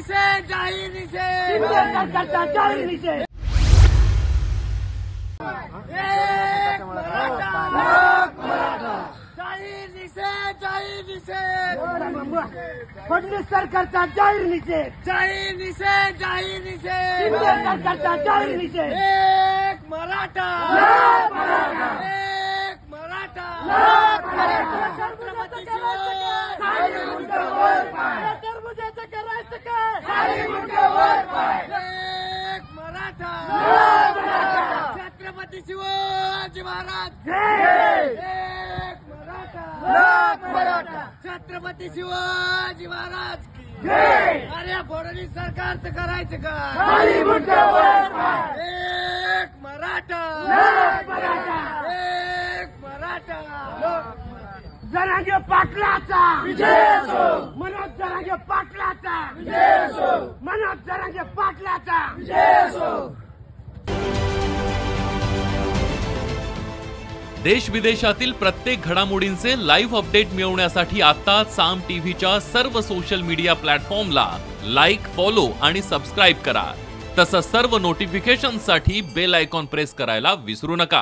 निषेध जाहीर निषेध शिंदे सरकारचा जाहीर निषेध एक मराठा जाहीर निषेध फडणवीस सरकारचा जाहीर निषेध जाहीर निषेध शिंदे सरकारचा जाहीर निषेध एक मराठा एक मराठा छत्रपती शिवाजी टरबुजाचं करायचं काय एक मराठा छत्रपती शिवाजी महाराज एक मराठा छत्रपती शिवाजी महाराज की अरे फडणवीस सरकारचं करायचं का एक मराठा एक मराठा जरांगे पाटलाचा विजय असो मनोज जरांगे पाटलाचा विजय असो मनोज जरांगे पाटलाचा विजय असो देश विदेशातील प्रत्येक घडामोडींचे लाईव्ह अपडेट मिळवण्यासाठी आता साम टीव्हीच्या सर्व सोशल मीडिया प्लॅटफॉर्मला लाईक, फॉलो आणि सबस्क्राईब करा. तसंच सर्व नोटिफिकेशनसाठी बेल आयकॉन प्रेस करायला विसरू नका.